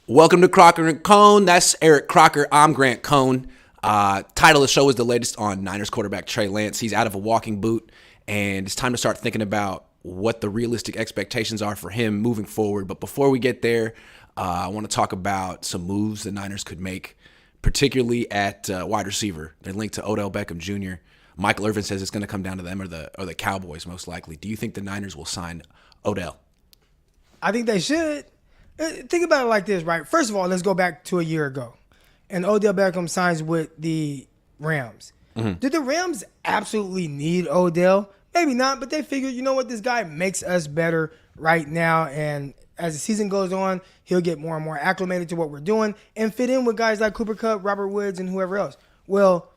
Welcome to Crocker and Cohn. That's Eric Crocker. I'm Grant Cohn. Title of the show is the latest on Niners quarterback Trey Lance. He's out of a walking boot, and it's time to start thinking about what the realistic expectations are for him moving forward. But before we get there, I want to talk about some moves the Niners could make, particularly at wide receiver. They're linked to Odell Beckham Jr. Michael Irvin says it's going to come down to them or the Cowboys most likely. Do you think the Niners will sign Odell? I think they should. Think about it like this, right? First of all, let's go back to a year ago. And Odell Beckham signs with the Rams. Mm-hmm. Did the Rams absolutely need Odell? Maybe not, but they figured, you know what, this guy makes us better right now. And as the season goes on, he'll get more and more acclimated to what we're doing and fit in with guys like Cooper Kupp, Robert Woods, and whoever else. Well,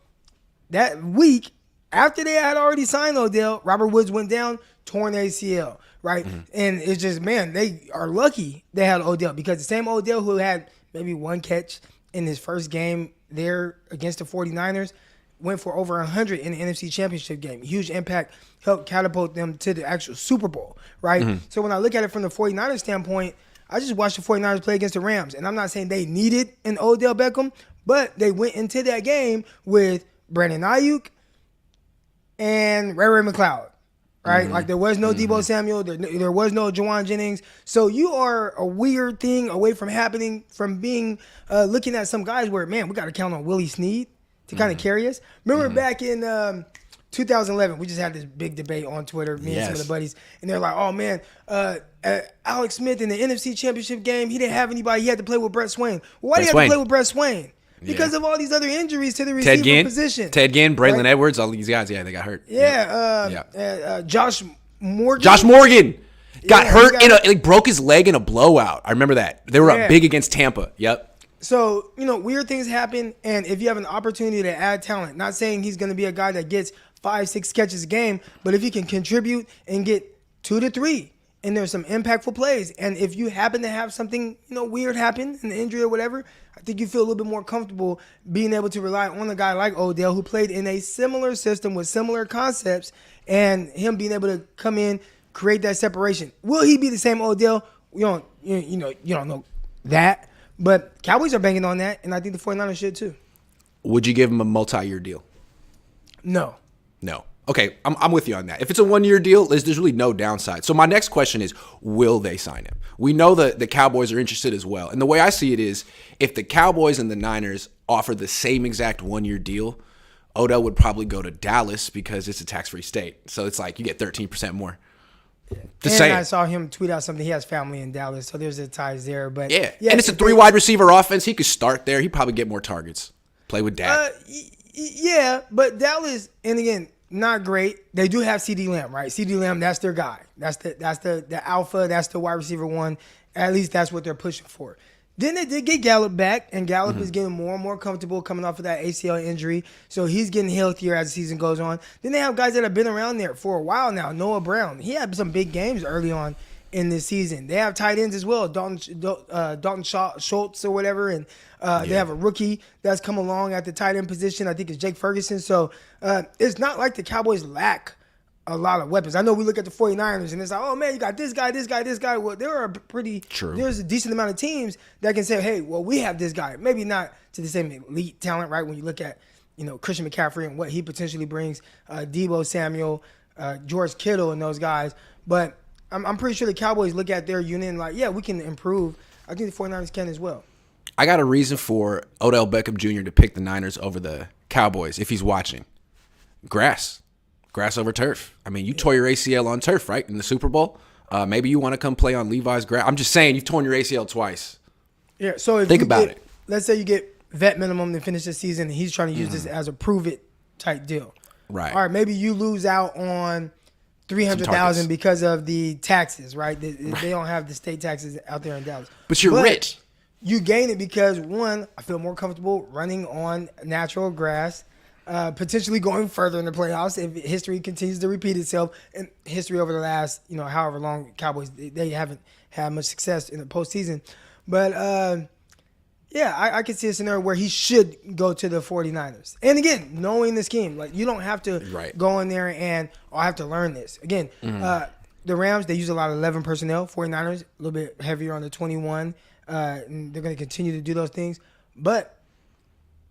that week, after they had already signed Odell, Robert Woods went down, torn ACL. Right? Mm-hmm. And it's just, man, they are lucky they had Odell because the same Odell who had maybe one catch in his first game there against the 49ers went for over 100 in the NFC Championship game. Huge impact, helped catapult them to the actual Super Bowl, right? Mm-hmm. So when I look at it from the 49ers standpoint, I just watched the 49ers play against the Rams, and I'm not saying they needed an Odell Beckham, but they went into that game with Brandon Ayuk and Ray McLeod. Right? Mm-hmm. Like there was no Deebo Samuel, there was no Juwan Jennings. So you are a weird thing away from being looking at some guys where, man, we got to count on Willie Snead to kind of carry us. Remember back in 2011, we just had this big debate on Twitter, me and some of the buddies, and they're like, oh man, Alex Smith in the NFC Championship game, he didn't have anybody, he had to play with Brett Swain. Well, why do you have to play with Brett Swain? Because of all these other injuries to the receiver position. Ted Ginn, Braylon Edwards, all these guys, they got hurt. Josh Morgan. Josh Morgan got hurt, broke his leg in a blowout. I remember that. They were up big against Tampa. Yep. So, weird things happen, and if you have an opportunity to add talent, not saying he's going to be a guy that gets 5-6 catches a game, but if he can contribute and get 2 to 3, and there's some impactful plays, and if you happen to have something, weird happen, an injury or whatever, I think you feel a little bit more comfortable being able to rely on a guy like Odell who played in a similar system with similar concepts and him being able to come in, create that separation. Will he be the same Odell? You don't know that, but Cowboys are banking on that, and I think the 49ers should too. Would you give him a multi-year deal? No. Okay, I'm with you on that. If it's a one-year deal, there's really no downside. So my next question is, will they sign him? We know that the Cowboys are interested as well. And the way I see it is, if the Cowboys and the Niners offer the same exact one-year deal, Odell would probably go to Dallas because it's a tax-free state. So it's like you get 13% more. Just saying. I saw him tweet out something. He has family in Dallas, so there's the ties there. But yeah, and it's a 3-wide receiver offense. He could start there. He'd probably get more targets. Play with Dak. Yeah, but Dallas, and again, not great. They do have CeeDee Lamb, right? CeeDee Lamb, that's their guy. That's the alpha. That's the wide receiver one. At least that's what they're pushing for. Then they did get Gallup back, and Gallup is getting more and more comfortable coming off of that ACL injury. So he's getting healthier as the season goes on. Then they have guys that have been around there for a while now. Noah Brown, he had some big games early on in this season. They have tight ends as well, Dalton Schultz or whatever, and they have a rookie that's come along at the tight end position. I think it's Jake Ferguson. So it's not like the Cowboys lack a lot of weapons. I know we look at the 49ers and it's like, oh man, you got this guy. Well, there's a decent amount of teams that can say, hey, well, we have this guy. Maybe not to the same elite talent, right? When you look at, Christian McCaffrey and what he potentially brings, Deebo Samuel, George Kittle and those guys. But I'm pretty sure the Cowboys look at their unit and like, yeah, we can improve. I think the 49ers can as well. I got a reason for Odell Beckham Jr. to pick the Niners over the Cowboys if he's watching. Grass over turf. I mean, you tore your ACL on turf, right, in the Super Bowl. Maybe you want to come play on Levi's grass. I'm just saying, you've torn your ACL twice. Yeah, so if Think about it. Let's say you get vet minimum to finish the season, and he's trying to use this as a prove-it type deal. Right. All right, maybe you lose out on $300,000 because of the taxes, right? They don't have the state taxes out there in Dallas. But you're rich. You gain it because, one, I feel more comfortable running on natural grass, potentially going further in the playoffs if history continues to repeat itself. And history over the last, however long, Cowboys, they haven't had much success in the postseason. But, I can see a scenario where he should go to the 49ers. And again, knowing the scheme, like you don't have to go in there and, I have to learn this. Again, the Rams, they use a lot of 11 personnel. 49ers, a little bit heavier on the 21. And they're going to continue to do those things. But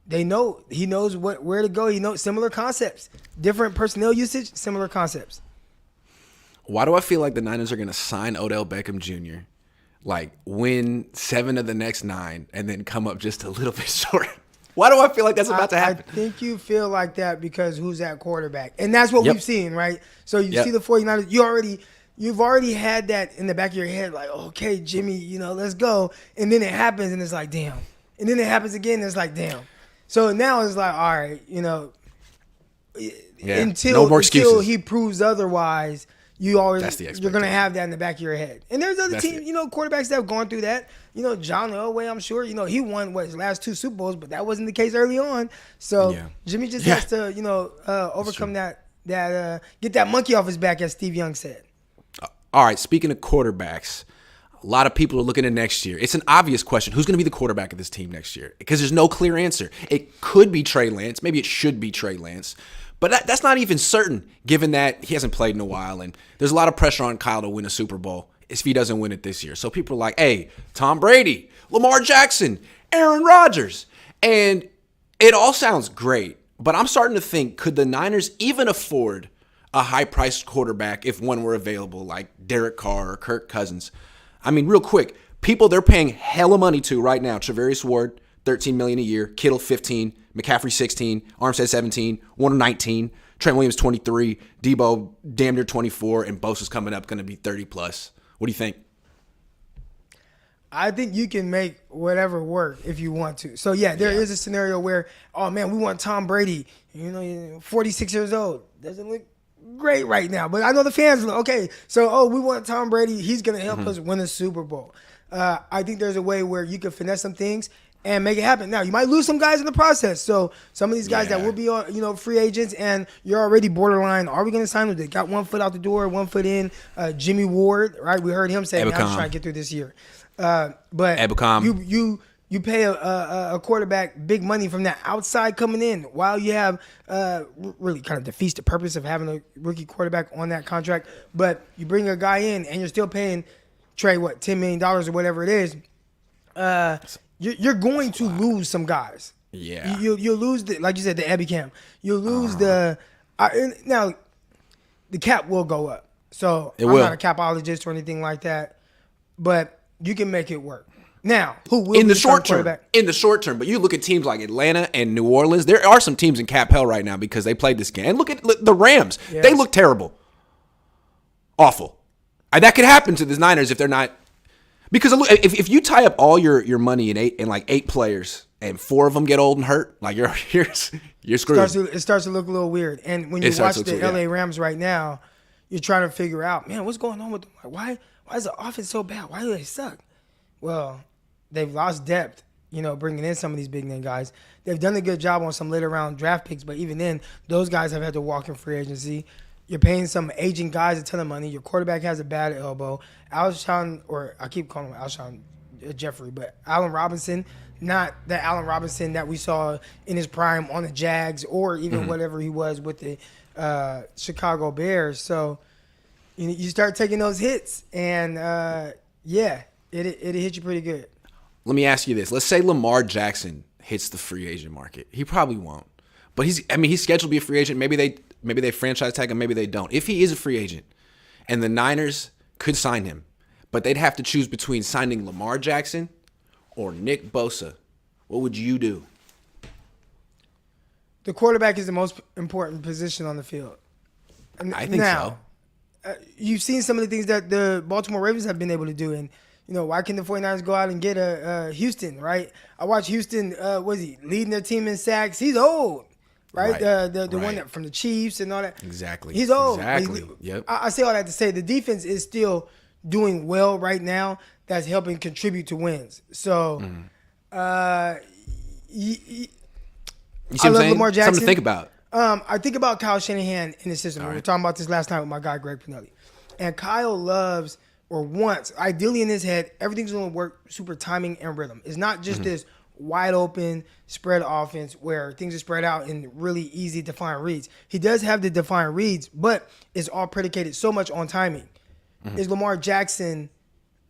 he knows where to go. He knows similar concepts. Different personnel usage, similar concepts. Why do I feel like the Niners are going to sign Odell Beckham Jr., like win 7 of the next 9, and then come up just a little bit short? Why do I feel like that's about to happen? I think you feel like that because who's at quarterback? And that's what we've seen, right? So you see the 49ers, you've already had that in the back of your head, like, okay, Jimmy, let's go. And then it happens, and it's like, damn. And then it happens again, and it's like, damn. So now it's like, all right, until he proves otherwise, you're going to have that in the back of your head. And there's other teams, quarterbacks that have gone through that. John Elway, I'm sure, he won his last 2 Super Bowls, but that wasn't the case early on. So Jimmy just has to, overcome that, get that monkey off his back, as Steve Young said. All right, speaking of quarterbacks, a lot of people are looking at next year. It's an obvious question. Who's going to be the quarterback of this team next year? Because there's no clear answer. It could be Trey Lance. Maybe it should be Trey Lance. But that's not even certain, given that he hasn't played in a while. And there's a lot of pressure on Kyle to win a Super Bowl if he doesn't win it this year. So people are like, hey, Tom Brady, Lamar Jackson, Aaron Rodgers. And it all sounds great. But I'm starting to think, could the Niners even afford a high-priced quarterback if one were available, like Derek Carr or Kirk Cousins? I mean, real quick, people they're paying hella money to right now: Tre'Davious Ward, $13 million a year; Kittle, $15 million; McCaffrey, $16 million; Armstead, $17 million; Warner, $19 million; Trent Williams, $23 million; Debo, damn near $24 million; and Bosa's coming up, going to be $30 plus. What do you think? I think you can make whatever work if you want to. So, there is a scenario where, oh, man, we want Tom Brady, 46 years old. Doesn't look great right now. But I know the fans look, okay, so, we want Tom Brady. He's going to help us win a Super Bowl. I think there's a way where you can finesse some things and make it happen. Now, you might lose some guys in the process. So some of these guys that will be on, free agents, and you're already borderline, are we going to sign them? They got 1 foot out the door, 1 foot in. Jimmy Ward, right? We heard him say, I'm just trying to get through this year. But you pay a quarterback big money from that outside coming in while you have really kind of defeats the purpose of having a rookie quarterback on that contract. But you bring a guy in and you're still paying Trey, $10 million or whatever it is. You're going to lose some guys. Yeah. You'll lose, like you said, the Ebby Cam. You'll lose now, the cap will go up. So I'm not a capologist or anything like that. But you can make it work. Now, who will in be the short term? Quarterback? In the short term, but you look at teams like Atlanta and New Orleans. There are some teams in cap hell right now because they played this game. And look at the Rams. Yeah. They look terrible, awful. That could happen to the Niners if they're not. Because if you tie up all your money in 8 players and 4 of them get old and hurt, like you're screwed. It starts to look a little weird. And when you watch the LA Rams right now, you're trying to figure out, man, what's going on with them? Like, why is the offense so bad? Why do they suck? Well, they've lost depth, bringing in some of these big name guys. They've done a good job on some later round draft picks, but even then, those guys have had to walk in free agency. You're paying some aging guys a ton of money. Your quarterback has a bad elbow. I keep calling him Alshon Jeffrey, but Allen Robinson, not the Allen Robinson that we saw in his prime on the Jags or even whatever he was with the Chicago Bears. So you start taking those hits, and it hit you pretty good. Let me ask you this. Let's say Lamar Jackson hits the free agent market. He probably won't. But he's scheduled to be a free agent. Maybe they franchise tag him, maybe they don't. If he is a free agent and the Niners could sign him, but they'd have to choose between signing Lamar Jackson or Nick Bosa, what would you do? The quarterback is the most important position on the field. I think so. You've seen some of the things that the Baltimore Ravens have been able to do, and why can the 49ers go out and get a Houston, right? I watched Houston, was he leading their team in sacks? He's old, right? The one that from the Chiefs and all that. Exactly. He's old. Exactly. Yep. I say all that to say the defense is still doing well right now. That's helping contribute to wins. So, you see I love Lamar Jackson. Something to think about. I think about Kyle Shanahan in the system. We were talking about this last night with my guy Greg Pinelli. And Kyle loves or wants, ideally in his head, everything's going to work super timing and rhythm. It's not just this wide open spread offense where things are spread out in really easy defined reads. He does have the defined reads, but it's all predicated so much on timing. is Lamar Jackson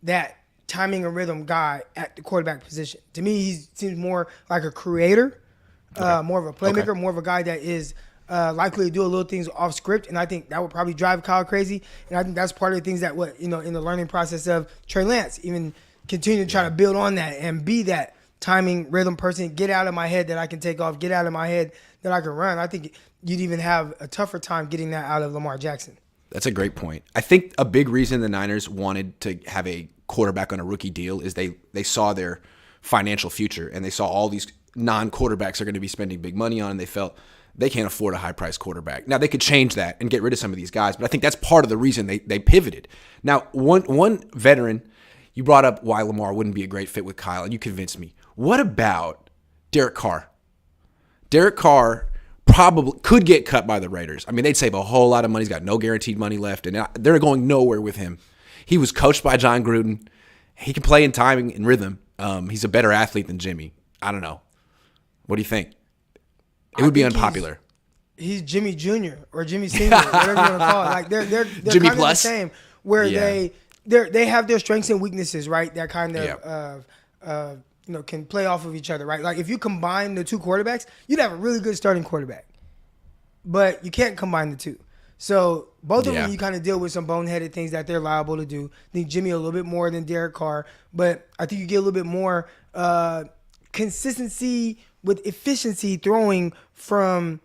that timing and rhythm guy at the quarterback position? To me, he seems more like a creator, more of a playmaker, more of a guy that is likely to do a little things off script, and I think that would probably drive Kyle crazy. And I think that's part of the things that in the learning process of Trey Lance, even continue to try to build on that and be that timing rhythm person. Get out of my head that I can take off. Get out of my head that I can run. I think you'd even have a tougher time getting that out of Lamar Jackson. That's a great point. I think a big reason the Niners wanted to have a quarterback on a rookie deal is they saw their financial future, and they saw all these non-quarterbacks are going to be spending big money on, and they felt they can't afford a high-priced quarterback. Now, they could change that and get rid of some of these guys, but I think that's part of the reason they pivoted. Now, one veteran, you brought up why Lamar wouldn't be a great fit with Kyle, and you convinced me. What about Derek Carr? Derek Carr probably could get cut by the Raiders. I mean, they'd save a whole lot of money. He's got no guaranteed money left, and they're going nowhere with him. He was coached by John Gruden. He can play in timing and rhythm. He's a better athlete than Jimmy. I don't know. What do you think? It would be unpopular. He's Jimmy Jr. or Jimmy Senior, whatever you want to call it. Like they're Jimmy kind Plus? of the same, where they have their strengths and weaknesses, right? That kind of can play off of each other, right? Like if you combine the two quarterbacks, you'd have a really good starting quarterback, but you can't combine the two. So both of them, you kind of deal with some boneheaded things that they're liable to do. I think Jimmy a little bit more than Derek Carr, but I think you get a little bit more consistency with efficiency throwing from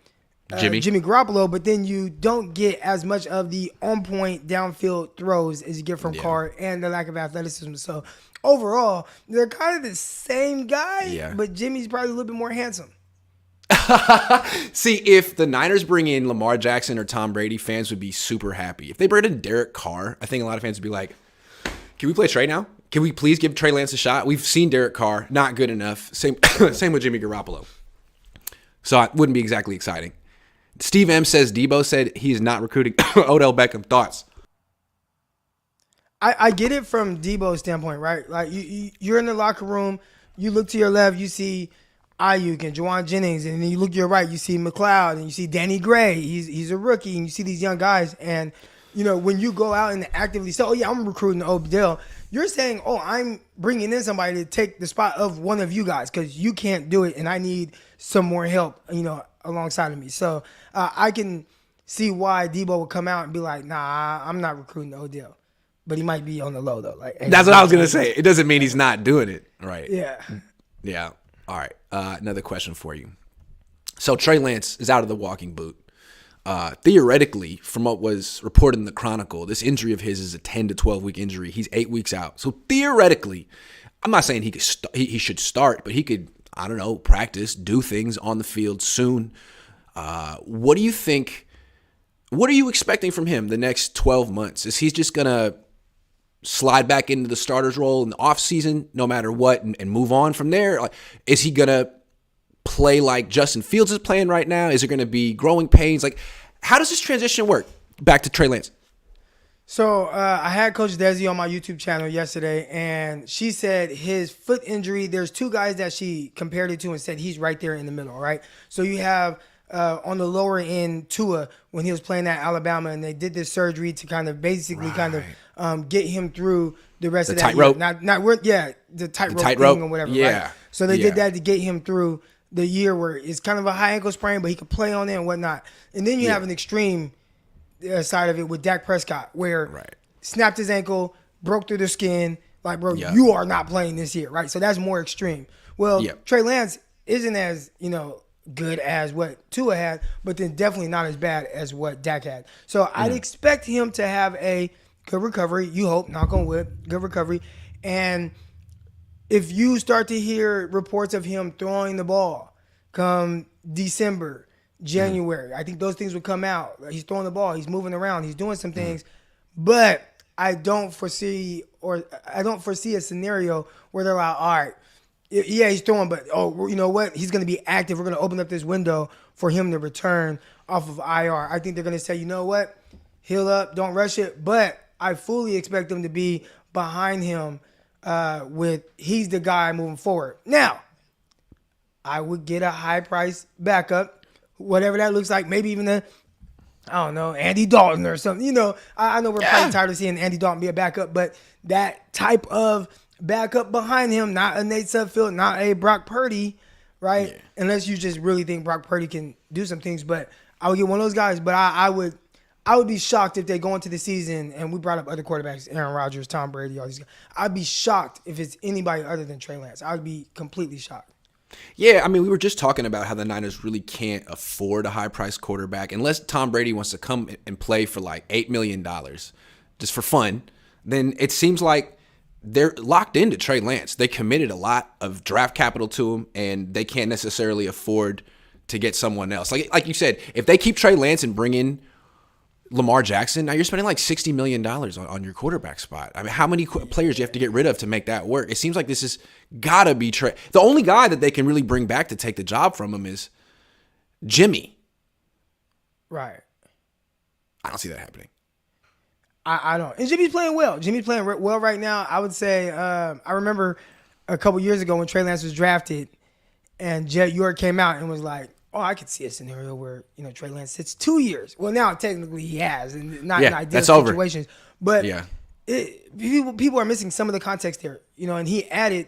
Jimmy Garoppolo, but then you don't get as much of the on-point downfield throws as you get from Carr and the lack of athleticism. So overall, they're kind of the same guy, but Jimmy's probably a little bit more handsome. See, if the Niners bring in Lamar Jackson or Tom Brady, fans would be super happy. If they bring in Derek Carr, I think a lot of fans would be like, can we play Trey now? Can we please give Trey Lance a shot? We've seen Derek Carr, not good enough. Same with Jimmy Garoppolo. So it wouldn't be exactly exciting. Steve M says Debo said he's not recruiting Odell Beckham. Thoughts? I get it from Debo's standpoint, right? Like you're in the locker room, you look to your left, you see Ayuk and Juwan Jennings, and then you look to your right, you see McLeod, and you see Danny Gray. He's a rookie, and you see these young guys. And when you go out and actively say, "Oh yeah, I'm recruiting Odell," you're saying, "Oh, I'm bringing in somebody to take the spot of one of you guys because you can't do it, and I need some more help, alongside of me." So I can see why Debo would come out and be like, "Nah, I'm not recruiting Odell," but he might be on the low though. Like that's what I was gonna say. It doesn't mean he's not doing it, right? Yeah. All right. Another question for you. So Trey Lance is out of the walking boot. Theoretically, from what was reported in the Chronicle, this injury of his is a 10 to 12 week injury. He's 8 weeks out. So theoretically, I'm not saying he should start, but he could, I don't know, practice, do things on the field soon. What do you think? What are you expecting from him the next 12 months? Is he just going to slide back into the starter's role in the offseason no matter what and move on from there? Like, is he going to play like Justin Fields is playing right now? Is it going to be growing pains? Like, how does this transition work back to Trey Lance? So I had Coach Desi on my YouTube channel yesterday, and she said his foot injury, there's two guys that she compared it to and said he's right there in the middle, right? So you have on the lower end Tua when he was playing at Alabama, and they did this surgery to kind of basically get him through the rest of that tightrope. The tightrope thing or whatever. Yeah. Right? So they did that to get him through the year where it's kind of a high ankle sprain, but he could play on it and whatnot. And then you have an extreme side of it with Dak Prescott, where snapped his ankle, broke through the skin. Like, bro, you are not playing this year, right? So that's more extreme. Well, Trey Lance isn't as good as what Tua had, but then definitely not as bad as what Dak had. So I'd expect him to have a good recovery. You hope, knock on wood, good recovery. And if you start to hear reports of him throwing the ball come December, January, I think those things will come out. He's throwing the ball, he's moving around, he's doing some things, but I don't foresee a scenario where they're like, all right, yeah, he's throwing, but you know what? He's going to be active. We're going to open up this window for him to return off of IR. I think they're going to say, you know what? Heal up, don't rush it. But I fully expect them to be behind him he's the guy moving forward. Now, I would get a high price backup, whatever that looks like, maybe even a I don't know, Andy Dalton or something. I know we're probably tired of seeing Andy Dalton be a backup, but that type of backup behind him, not a Nate Sudfeld, not a Brock Purdy, right? Yeah. Unless you just really think Brock Purdy can do some things. But I would get one of those guys. But I would be shocked if they go into the season, and we brought up other quarterbacks, Aaron Rodgers, Tom Brady, all these guys. I'd be shocked if it's anybody other than Trey Lance. I would be completely shocked. Yeah, I mean, we were just talking about how the Niners really can't afford a high-priced quarterback unless Tom Brady wants to come and play for like $8 million just for fun. Then it seems like they're locked into Trey Lance. They committed a lot of draft capital to him, and they can't necessarily afford to get someone else. Like you said, if they keep Trey Lance and bring in Lamar Jackson, now you're spending like $60 million on your quarterback spot. I mean, how many players do you have to get rid of to make that work? It seems like this has got to be Trey. The only guy that they can really bring back to take the job from him is Jimmy. Right. I don't see that happening. I don't. And Jimmy's playing well. Jimmy's playing well right now. I would say, I remember a couple years ago when Trey Lance was drafted and Jet York came out and was like, oh, I could see a scenario where, Trey Lance sits 2 years. Well, now technically he has, and not in ideal situations. Over. But people are missing some of the context there, and he added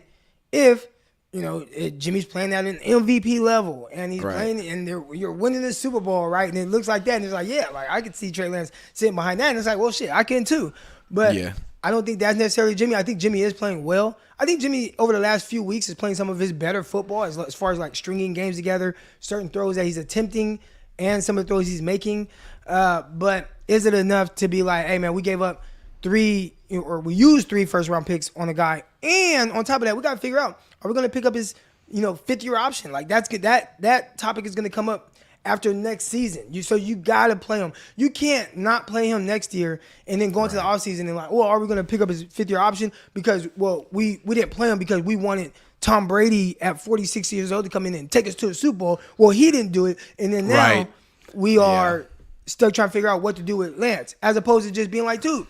if, Jimmy's playing at an MVP level and he's playing and you're winning the Super Bowl, right? And it looks like that. And it's like, I could see Trey Lance sitting behind that. And it's like, well, shit, I can too. But I don't think that's necessarily Jimmy. I think Jimmy is playing well. I think Jimmy, over the last few weeks, is playing some of his better football as far as like stringing games together, certain throws that he's attempting and some of the throws he's making. But is it enough to be like, hey, man, we gave up we used 3 first-round picks on a guy. And on top of that, we got to figure out, are we going to pick up his, 5th-year option? Like, that's good. That topic is going to come up after next season. So you got to play him. You can't not play him next year and then go into the offseason and like, well, are we going to pick up his 5th-year option? Because, well, we didn't play him because we wanted Tom Brady at 46 years old to come in and take us to the Super Bowl. Well, he didn't do it. And then now we are stuck trying to figure out what to do with Lance, as opposed to just being like, dude,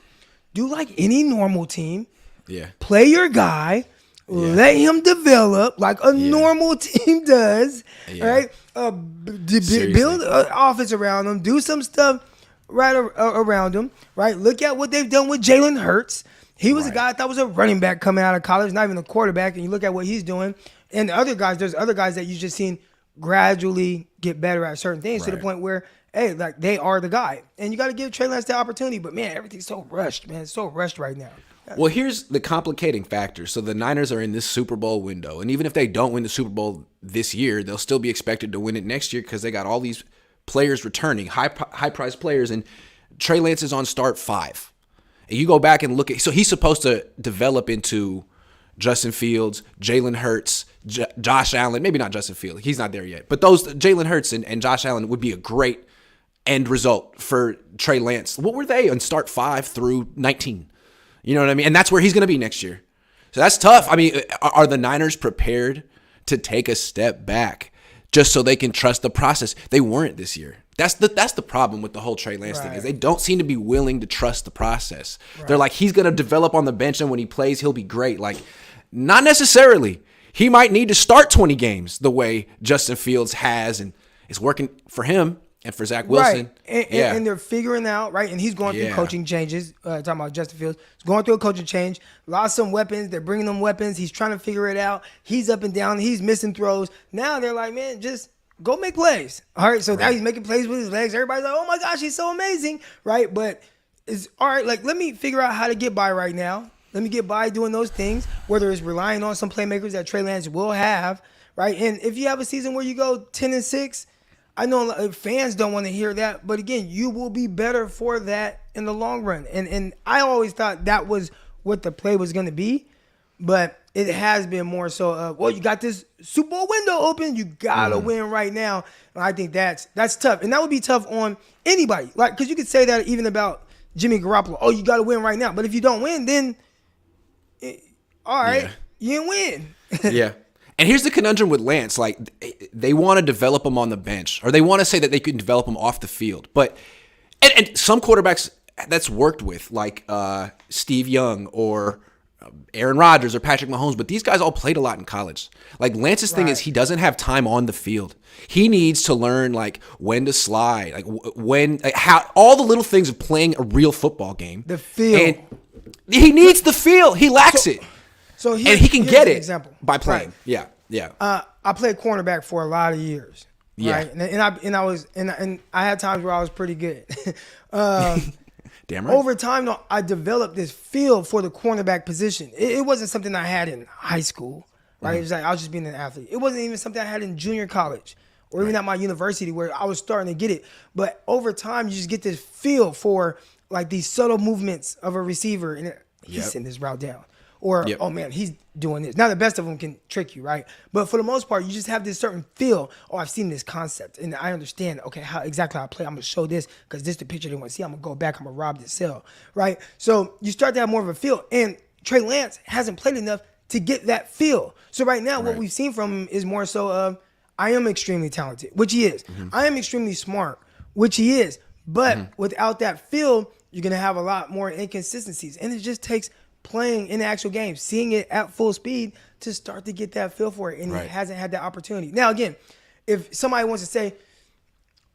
do like any normal team. Yeah. Play your guy. Yeah. Let him develop like a normal team does, right? Build an offense around him. Do some stuff right around him, right? Look at what they've done with Jalen Hurts. He was a guy I thought was a running back coming out of college, not even a quarterback. And you look at what he's doing. And the other guys, there's other guys that you just seen gradually get better at certain things to the point where, hey, like they are the guy. And you got to give Trey Lance the opportunity. But, man, everything's so rushed, man. It's so rushed right now. Well, here's the complicating factor. So the Niners are in this Super Bowl window. And even if they don't win the Super Bowl this year, they'll still be expected to win it next year because they got all these players returning, high-priced players. And Trey Lance is on start 5. And you go back and look at – so he's supposed to develop into Justin Fields, Jalen Hurts, Josh Allen. Maybe not Justin Fields. He's not there yet. But those Jalen Hurts and Josh Allen would be a great end result for Trey Lance. What were they on start 5 through 19? You know what I mean? And that's where he's going to be next year. So that's tough. I mean, are the Niners prepared to take a step back just so they can trust the process? They weren't this year. That's the problem with the whole Trey Lance thing is they don't seem to be willing to trust the process. They're like, he's going to develop on the bench, and when he plays, he'll be great. Like, not necessarily. He might need to start 20 games the way Justin Fields has, and it's working for him. And for Zach Wilson. Right. And they're figuring out, right? And he's going through coaching changes. Talking about Justin Fields. He's going through a coaching change. Lost some weapons. They're bringing them weapons. He's trying to figure it out. He's up and down. He's missing throws. Now they're like, man, just go make plays. All right, so now he's making plays with his legs. Everybody's like, oh, my gosh, he's so amazing, right? But it's all right, like, let me figure out how to get by right now. Let me get by doing those things, whether it's relying on some playmakers that Trey Lance will have, right? And if you have a season where you go 10-6, I know fans don't want to hear that, but again, you will be better for that in the long run. And I always thought that was what the play was going to be, but it has been more so of, well, you got this Super Bowl window open, you got to win right now. And I think that's tough. And that would be tough on anybody, like, because you could say that even about Jimmy Garoppolo. Oh, you got to win right now. But if you don't win, then, all right, you didn't win. Yeah. And here's the conundrum with Lance. Like, they want to develop him on the bench, or they want to say that they can develop him off the field. But and some quarterbacks that's worked with, like Steve Young or Aaron Rodgers or Patrick Mahomes, but these guys all played a lot in college. Like Lance's thing is he doesn't have time on the field. He needs to learn like when to slide, how all the little things of playing a real football game. The feel. And he needs the feel. He lacks it. So and he can get it example. by playing. Right. Yeah. I played cornerback for a lot of years. Yeah. Right. And I had times where I was pretty good. Damn right. Over time, though, I developed this feel for the cornerback position. It wasn't something I had in high school, right? It was like I was just being an athlete. It wasn't even something I had in junior college or even at my university where I was starting to get it. But over time, you just get this feel for like these subtle movements of a receiver, and he's sending this route down. Or, oh man, he's doing this. Now, the best of them can trick you, right? But for the most part, you just have this certain feel. Oh, I've seen this concept, and I understand, okay, how exactly I play. I'm going to show this because this is the picture they want to see. I'm going to go back. I'm going to rob this cell, right? So you start to have more of a feel. And Trey Lance hasn't played enough to get that feel. So right now, what we've seen from him is more so of, I am extremely talented, which he is. I am extremely smart, which he is. But without that feel, you're going to have a lot more inconsistencies. And it just takes playing in the actual game, seeing it at full speed to start to get that feel for it. And he hasn't had that opportunity. Now, again, if somebody wants to say,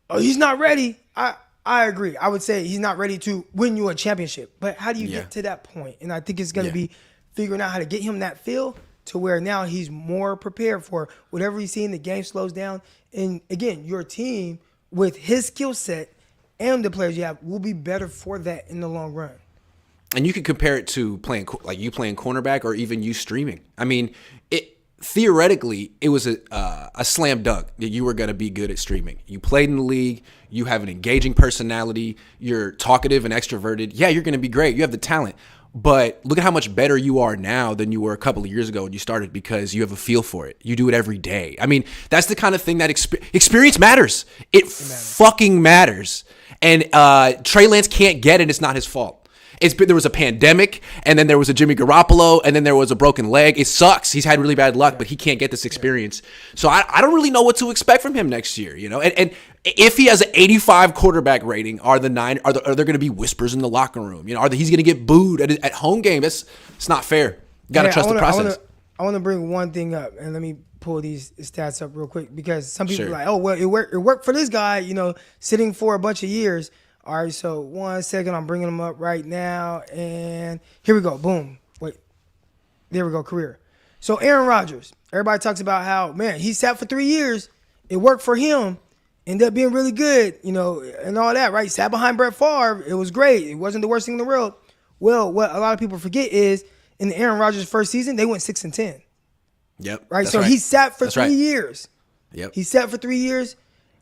oh, he's not ready, I agree. I would say he's not ready to win you a championship. But how do you get to that point? And I think it's going to be figuring out how to get him that feel to where now he's more prepared for whatever he's seeing, the game slows down. And, again, your team with his skill set and the players you have will be better for that in the long run. And you could compare it to playing cornerback or even you streaming. I mean, theoretically, it was a slam dunk that you were going to be good at streaming. You played in the league. You have an engaging personality. You're talkative and extroverted. Yeah, you're going to be great. You have the talent. But look at how much better you are now than you were a couple of years ago when you started because you have a feel for it. You do it every day. I mean, that's the kind of thing that experience matters. It fucking matters. And Trey Lance can't get it. It's not his fault. There was a pandemic, and then there was a Jimmy Garoppolo, and then there was a broken leg. It sucks. He's had really bad luck, but he can't get this experience. So I don't really know what to expect from him next year. You know, and if he has an 85 quarterback rating, are there going to be whispers in the locker room? You know, he's going to get booed at home game? It's not fair. You got to trust the process. I want to bring one thing up, and let me pull these stats up real quick because some people are like, oh well, it worked for this guy. You know, sitting for a bunch of years. All right, so 1 second, I'm bringing them up right now, and here we go. Boom. Wait, there we go. Career. So Aaron Rodgers. Everybody talks about how he sat for 3 years. It worked for him. Ended up being really good, you know, and all that. Right? Sat behind Brett Favre. It was great. It wasn't the worst thing in the world. Well, what a lot of people forget is in the Aaron Rodgers' first season, they went 6-10. Yep. Right. So he sat for 3 years. Yep. He sat for 3 years.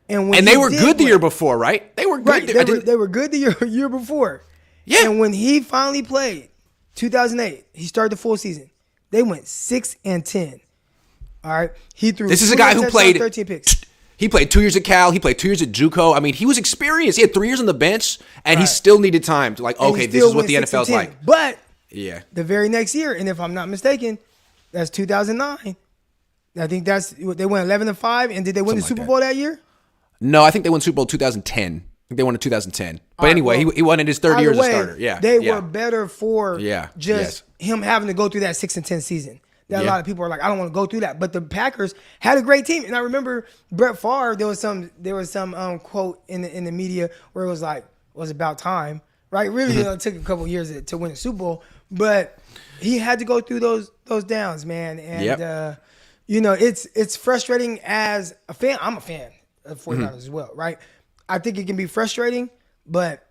And they were good the year before, right? They were good. Right, they were good the year before. Yeah. And when he finally played, 2008, he started the full season. They went 6-10. All right. He threw. This is a guy who played 13 picks. He played 2 years at Cal. He played 2 years at JUCO. I mean, he was experienced. He had 3 years on the bench, and he still needed time to this is what the NFL's like. But the very next year, and if I'm not mistaken, that's 2009. I think they went 11-5, and did they win the Super Bowl that year? No, I think they won Super Bowl 2010. I think they won in 2010. But anyway, he won in his third year as a starter. Yeah, they were better for him having to go through that 6-10 season. That a lot of people are like, I don't want to go through that. But the Packers had a great team, and I remember Brett Favre. There was some quote in the media where it was like, it was about time, right? Really, it took a couple years to win a Super Bowl, but he had to go through those downs, man. And it's frustrating as a fan. I'm a fan of 49ers as well, right? I think it can be frustrating, but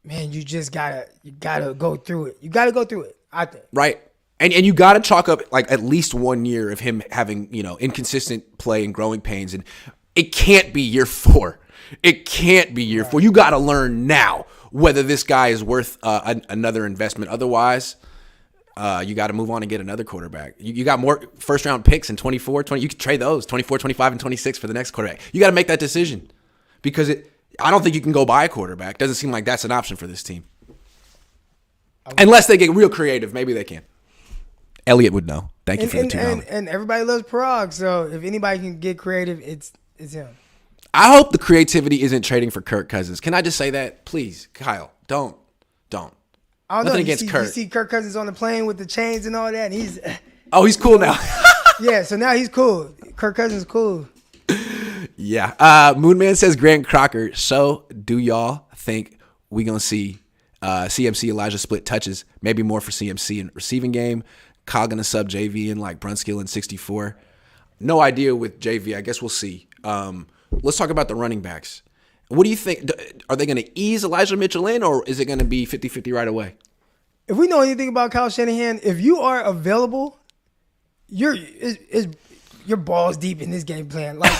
man, you gotta go through it. You gotta go through it, I think. Right. And you gotta chalk up like at least 1 year of him having, inconsistent play and growing pains. And it can't be year 4. It can't be year 4. You gotta learn now whether this guy is worth another investment. Otherwise, you got to move on and get another quarterback. You got more first-round picks in 24, 20. You can trade those, 24, 25, and 26 for the next quarterback. You got to make that decision because I don't think you can go buy a quarterback. Doesn't seem like that's an option for this team. Unless they get real creative. Maybe they can. Elliot would know. Thank you for the $2. And everybody loves Parag, so if anybody can get creative, it's him. I hope the creativity isn't trading for Kirk Cousins. Can I just say that? Please, Kyle, don't. I don't know. Nothing against You Kirk. see Kirk Cousins on the plane with the chains and all that. And he's he's cool now. yeah. So now he's cool. Kirk Cousins is cool. Yeah. Moonman says Grant Crocker. So do y'all think we gonna see CMC Elijah split touches? Maybe more for CMC in receiving game. Kyle gonna sub JV in like Brunskill in 64. No idea with JV. I guess we'll see. Let's talk about the running backs. What do you think? Are they going to ease Elijah Mitchell in, or is it going to be 50-50 right away? If we know anything about Kyle Shanahan, if you are available, your balls deep in this game plan. Like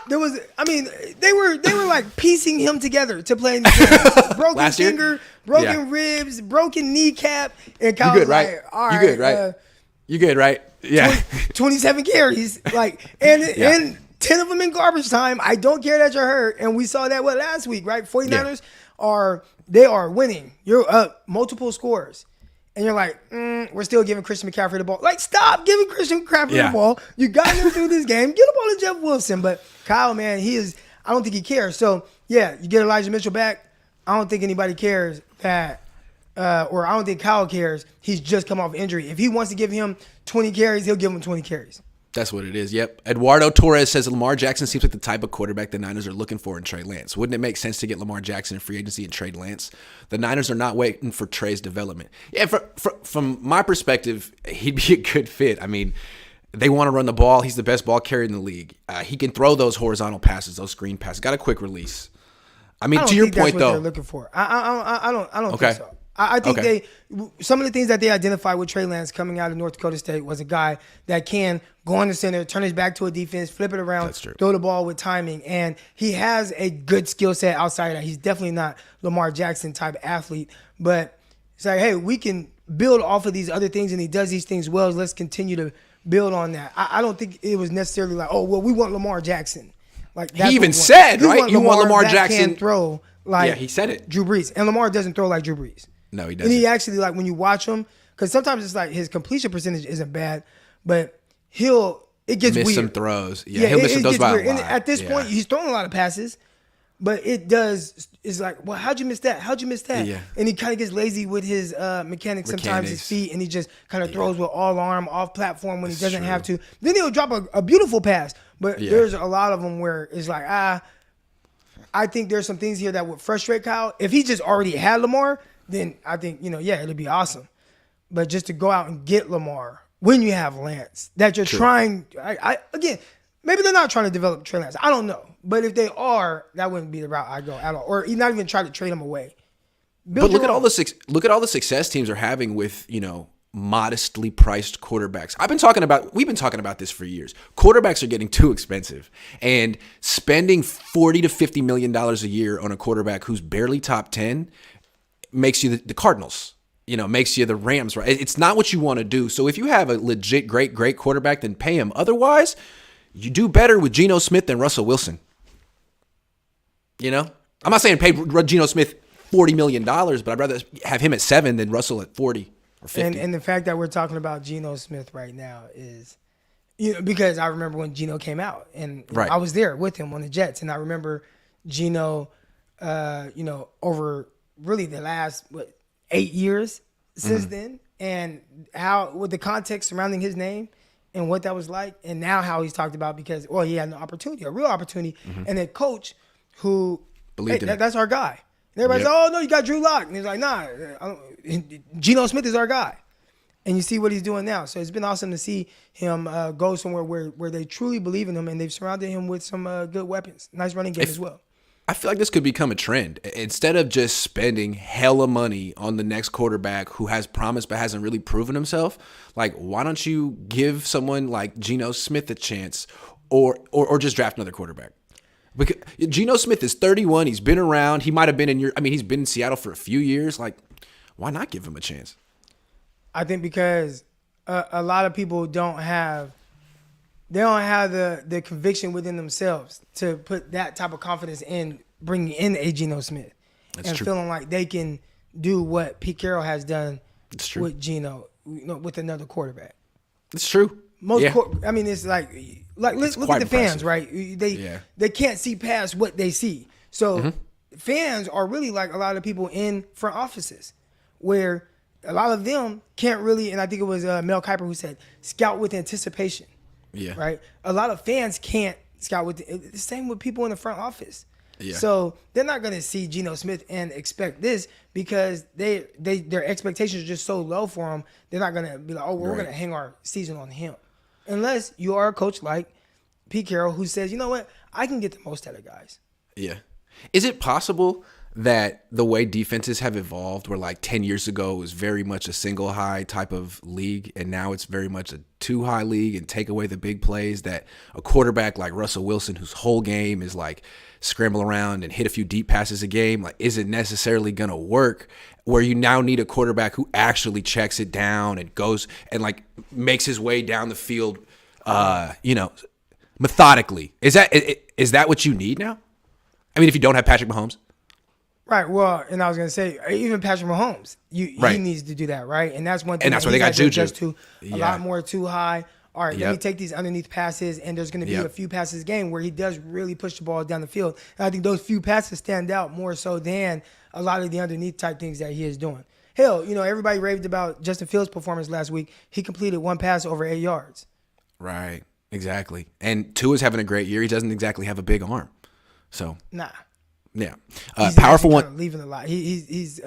they were like piecing him together to play in the game. Broken finger, broken ribs, broken kneecap, and Kyle was right? like, all right, you good, right? You good, right? Yeah. 27 carries, and 10 of them in garbage time. I don't care that you're hurt. And we saw that last week, right? 49ers are winning. You're up multiple scores. And you're like, we're still giving Christian McCaffrey the ball. Like, stop giving Christian McCaffrey the ball. You got him through this game. Get the ball to Jeff Wilson. But Kyle, man, I don't think he cares. So, yeah, you get Elijah Mitchell back. I don't think anybody cares that, or I don't think Kyle cares. He's just come off injury. If he wants to give him 20 carries, he'll give him 20 carries. That's what it is. Yep. Eduardo Torres says Lamar Jackson seems like the type of quarterback the Niners are looking for in Trey Lance. Wouldn't it make sense to get Lamar Jackson in free agency and trade Lance? The Niners are not waiting for Trey's development. Yeah, from my perspective, he'd be a good fit. I mean, they want to run the ball. He's the best ball carrier in the league. He can throw those horizontal passes, those screen passes. Got a quick release. I mean, to your point, that's what though, they're looking for. I don't think so. I think some of the things that they identified with Trey Lance coming out of North Dakota State was a guy that can go on the center, turn his back to a defense, flip it around, throw the ball with timing, and he has a good skill set outside of that. He's definitely not Lamar Jackson type athlete, but it's like, hey, we can build off of these other things, and he does these things well. Let's continue to build on that. I don't think it was necessarily like, oh, well, we want Lamar Jackson. Like he even said, right? You want Lamar Jackson can throw like he said it. Drew Brees, and Lamar doesn't throw like Drew Brees. No, he doesn't. And he actually, like, when you watch him, because sometimes it's like his completion percentage isn't bad, but it gets miss weird. Some throws. Yeah, he'll miss some throws by a lot. And at this point, he's throwing a lot of passes, but it's like, well, how'd you miss that? How'd you miss that? Yeah. And he kind of gets lazy with his mechanics, sometimes his feet, and he just kind of throws with all arm, off platform when he doesn't have to. Then he'll drop a beautiful pass, but there's a lot of them where it's like, I think there's some things here that would frustrate Kyle. If he just already had Lamar, then I think, it'd be awesome. But just to go out and get Lamar when you have Lance, that you're trying, again, maybe they're not trying to develop Trey Lance. I don't know. But if they are, that wouldn't be the route I go at all. Or not even try to trade him away. But look at all the success teams are having with, modestly priced quarterbacks. We've been talking about this for years. Quarterbacks are getting too expensive, and spending $40 to $50 million a year on a quarterback who's barely top 10 makes you the Cardinals, makes you the Rams, right? It's not what you want to do. So if you have a legit great quarterback, then pay him. Otherwise, you do better with Geno Smith than Russell Wilson. I'm not saying pay Geno Smith $40 million, but I'd rather have him at 7 than Russell at 40 or 50. And the fact that we're talking about Geno Smith right now is, because I remember when Geno came out, and I was there with him on the Jets, and I remember Geno, over really the last 8 years since then, and how with the context surrounding his name and what that was like, and now how he's talked about because he had an opportunity, a real opportunity, and a coach who believed in that's our guy. And everybody's like, oh no, you got Drew Lock, and he's like, nah, Geno Smith is our guy, and you see what he's doing now. So it's been awesome to see him go somewhere where they truly believe in him, and they've surrounded him with some good weapons, nice running game as well. I feel like this could become a trend. Instead of just spending hella money on the next quarterback who has promise but hasn't really proven himself, like, why don't you give someone like Geno Smith a chance or just draft another quarterback? Because Geno Smith is 31. He's been around. He might have been he's been in Seattle for a few years. Like, why not give him a chance? I think because a lot of people don't have the conviction within themselves to put that type of confidence in bringing in a Geno Smith. That's and true. Feeling like they can do what Pete Carroll has done with Geno, with another quarterback. It's true. It's like look at the fans, right? They can't see past what they see. So fans are really like a lot of people in front offices. where a lot of them can't really, and I think it was Mel Kiper who said, scout with anticipation. Yeah. Right? A lot of fans can't scout with the same with people in the front office. Yeah. So they're not going to see Geno Smith and expect this because their expectations are just so low for him. They're not going to be like, oh, we're going to hang our season on him. Unless you are a coach like Pete Carroll who says, you know what, I can get the most out of guys. Yeah. Is it possible that the way defenses have evolved, where like 10 years ago it was very much a single high type of league, and now it's very much a two high league and take away the big plays, that a quarterback like Russell Wilson, whose whole game is like scramble around and hit a few deep passes a game, like isn't necessarily going to work, where you now need a quarterback who actually checks it down and goes and like makes his way down the field, methodically. Is that what you need now? I mean, if you don't have Patrick Mahomes. Right. Well, and I was going to say, even Patrick Mahomes, he needs to do that, right? And that's one thing. And that's why they got Juju. To a lot more too high. All right, let me take these underneath passes, and there's going to be a few passes a game where he does really push the ball down the field. And I think those few passes stand out more so than a lot of the underneath type things that he is doing. Hell, everybody raved about Justin Fields' performance last week. He completed one pass over 8 yards. Right. Exactly. And Tua's having a great year. He doesn't exactly have a big arm. So. Nah. Yeah. He's Powerful one. Kind of leaving a lot. He's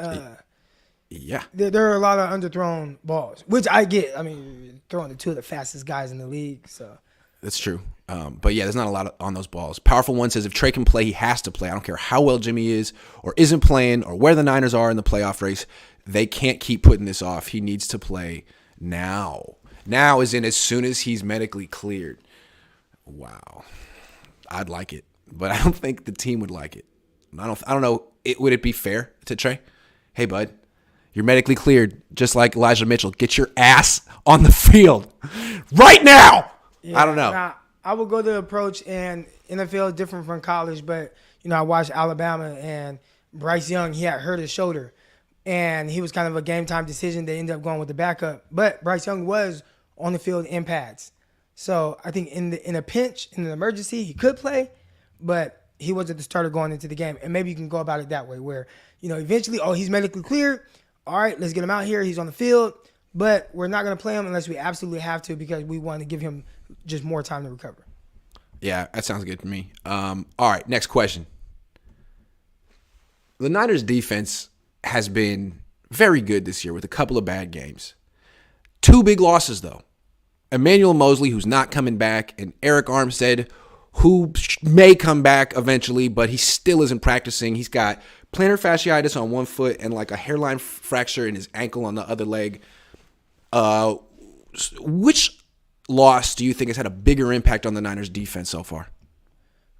yeah. There are a lot of underthrown balls, which I get. I mean, throwing the two of the fastest guys in the league. So that's true. But yeah, there's not a lot on those balls. Powerful One says if Trey can play, he has to play. I don't care how well Jimmy is or isn't playing or where the Niners are in the playoff race. They can't keep putting this off. He needs to play now. Now is in as soon as he's medically cleared. Wow. I'd like it, but I don't think the team would like it. I don't know. Would it be fair to Trey? Hey, bud, you're medically cleared, just like Elijah Mitchell. Get your ass on the field right now. Yeah, I don't know. Now, I would go the approach, and NFL is different from college, but, I watched Alabama, and Bryce Young, he had hurt his shoulder, and he was kind of a game-time decision. They ended up going with the backup. But Bryce Young was on the field in pads. So I think in a pinch, in an emergency, he could play, but he wasn't the starter going into the game. And maybe you can go about it that way where, eventually, he's medically cleared. All right, let's get him out here. He's on the field. But we're not going to play him unless we absolutely have to because we want to give him just more time to recover. Yeah, that sounds good to me. All right, next question. The Niners defense has been very good this year with a couple of bad games. 2 big losses, though. Emmanuel Mosley, who's not coming back, and Eric Armstead, who may come back eventually, but he still isn't practicing. He's got plantar fasciitis on one foot and like a hairline fracture in his ankle on the other leg. Which loss do you think has had a bigger impact on the Niners defense so far?